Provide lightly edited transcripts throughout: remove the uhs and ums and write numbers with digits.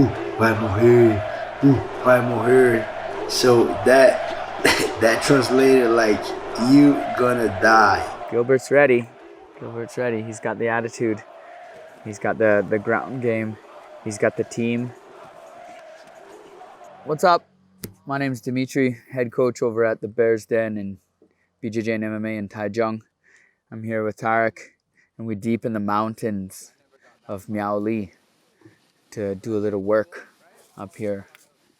vai morrer, vai morrer. So that translated like, you gonna die. Gilbert's ready. Gilbert's ready. He's got the attitude. He's got the ground game. He's got the team. What's up? My name's Demitri, head coach over at the Bears Den in BJJ and MMA in Taichung. I'm here with Tarek, and we're deep in the mountains of Miaoli to do a little work up here.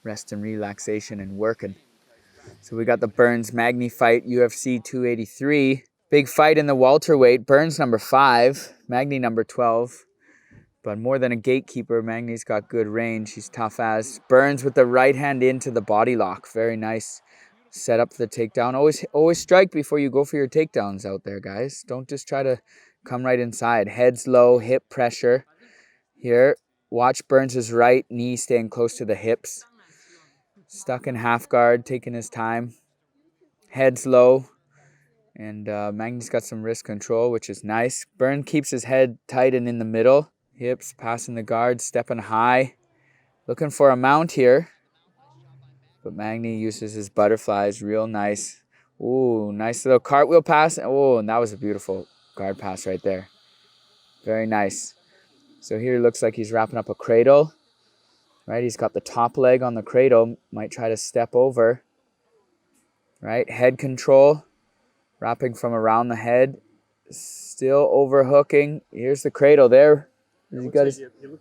Rest and relaxation and working. So we got the Burns Magny fight, UFC 283. Big fight in the welterweight. Burns number 5, Magny number 12. But more than a gatekeeper, Magny's got good range. He's tough as. Burns with the right hand into the body lock. Very nice. Set up for the takedown. Always strike before you go for your takedowns out there, guys. Don't just try to come right inside. Head's low, hip pressure. Here, watch Burns' right knee staying close to the hips. Stuck in half guard, taking his time. Head's low. And Magny's got some wrist control, which is nice. Burns keeps his head tight and in the middle. Hips, passing the guard, stepping high. Looking for a mount here. But Magny uses his butterflies, real nice. Ooh, nice little cartwheel pass. Oh, and that was a beautiful guard pass right there. Very nice. So here it looks like he's wrapping up a cradle. Right, he's got the top leg on the cradle. Might try to step over. Right, head control. Wrapping from around the head. Still overhooking. Here's the cradle there. He looks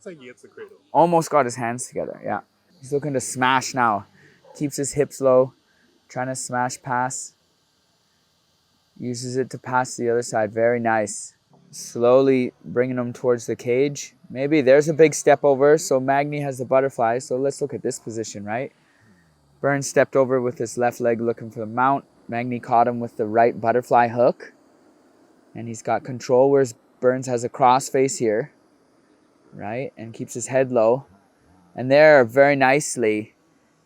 like he gets the cradle. Almost got his hands together, yeah. He's looking to smash now. Keeps his hips low. Trying to smash pass. Uses it to pass to the other side. Very nice. Slowly bringing him towards the cage. Maybe there's a big step over. So Magny has the butterfly. So let's look at this position, right? Burns stepped over with his left leg looking for the mount. Magny caught him with the right butterfly hook. And he's got control, whereas Burns has a cross face here. Right? And keeps his head low. And there, very nicely,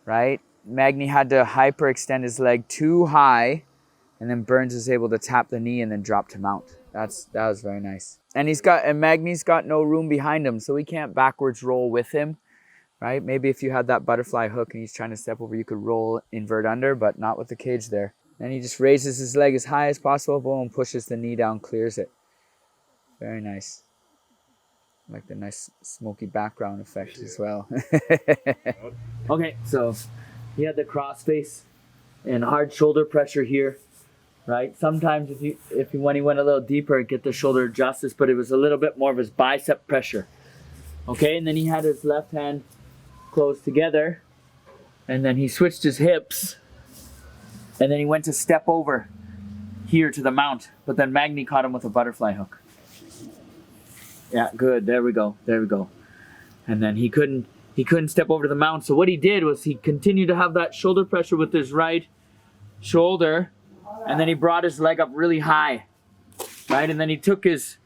right? Magny had to hyperextend his leg too high. And then Burns is able to tap the knee and then drop to mount. That was very nice. And Magny's got no room behind him, so he can't backwards roll with him. Right? Maybe if you had that butterfly hook and he's trying to step over, you could roll invert under, but not with the cage there. And he just raises his leg as high as possible, boom, pushes the knee down, clears it. Very nice. Like the nice smoky background effect as well. Okay, so he had the cross face and hard shoulder pressure here. Right? Sometimes when he went a little deeper, get the shoulder justice, but it was a little bit more of his bicep pressure. Okay, and then he had his left hand closed together, and then he switched his hips, and then he went to step over here to the mount, but then Magny caught him with a butterfly hook. Yeah, good. There we go. There we go. And then he couldn't step over to the mount. So what he did was he continued to have that shoulder pressure with his right shoulder. And then he brought his leg up really high, right? And then he took his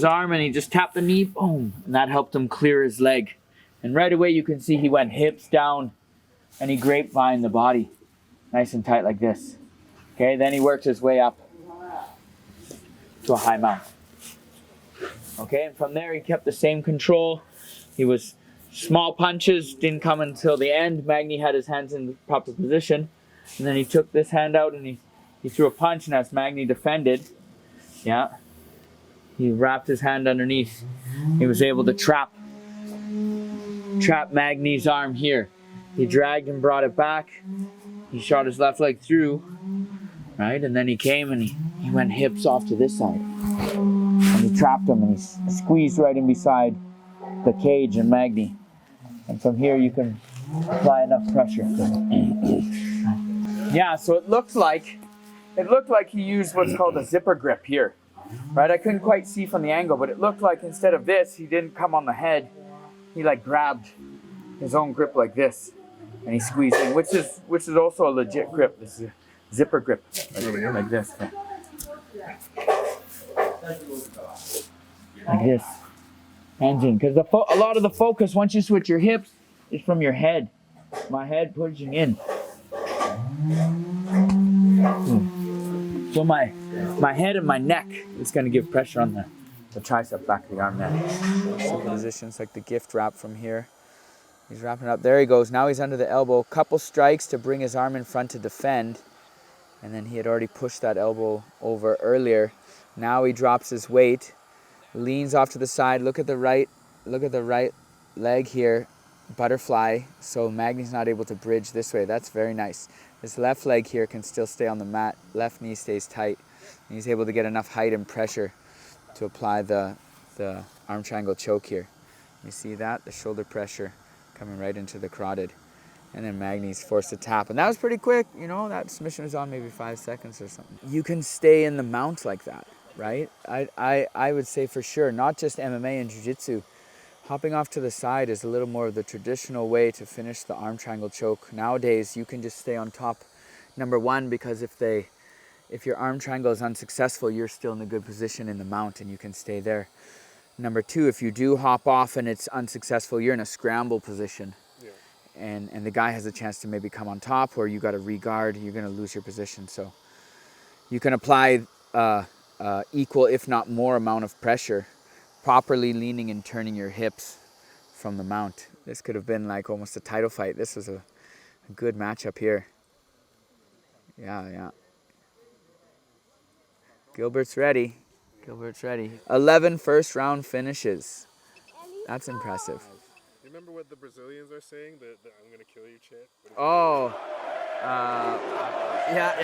arm and he just tapped the knee, boom. And that helped him clear his leg. And right away you can see he went hips down and he grapevined the body. Nice and tight like this. Okay, then he worked his way up to a high mount. Okay, and from there he kept the same control. He was small punches, didn't come until the end. Magny had his hands in the proper position. And then he took this hand out and he threw a punch, and as Magny defended, yeah, he wrapped his hand underneath. He was able to trap Magny's arm here. He dragged and brought it back. He shot his left leg through, right? And then he came and he went hips off to this side. And he trapped him and he squeezed right in beside the cage and Magny. And from here you can apply enough pressure. Yeah, so it looked like he used what's called a zipper grip here, right? I couldn't quite see from the angle, but it looked like instead of this, he didn't come on the head. He like grabbed his own grip like this, and he squeezed in, which is also a legit grip. This is a zipper grip, like this, like this. Hands in, because a lot of the focus once you switch your hips is from your head. My head pushing in. So my head and my neck is going to give pressure on the tricep back of the arm there. Some positions like the gift wrap from here. He's wrapping it up. There he goes. Now he's under the elbow. Couple strikes to bring his arm in front to defend. And then he had already pushed that elbow over earlier. Now he drops his weight, leans off to the side. Look at the right leg here. Butterfly. So Magny's not able to bridge this way. That's very nice. His left leg here can still stay on the mat. Left knee stays tight. And he's able to get enough height and pressure to apply the arm triangle choke here. You see that? The shoulder pressure coming right into the carotid. And then Magny's forced to tap. And that was pretty quick, you know, that submission was on maybe 5 seconds or something. You can stay in the mount like that, right? I would say for sure, not just MMA and Jiu-Jitsu. Hopping off to the side is a little more of the traditional way to finish the arm triangle choke. Nowadays, you can just stay on top, number one, because if your arm triangle is unsuccessful, you're still in a good position in the mount and you can stay there. Number two, if you do hop off and it's unsuccessful, you're in a scramble position. Yeah. And the guy has a chance to maybe come on top, or you got to re-guard, you're going to lose your position. So you can apply equal, if not more, amount of pressure, properly leaning and turning your hips from the mount. This could have been like almost a title fight. This was a good matchup here. Yeah. Gilbert's ready. 11 first round finishes. That's impressive. You remember what the Brazilians are saying? The I'm gonna kill you chant? Oh. Yeah.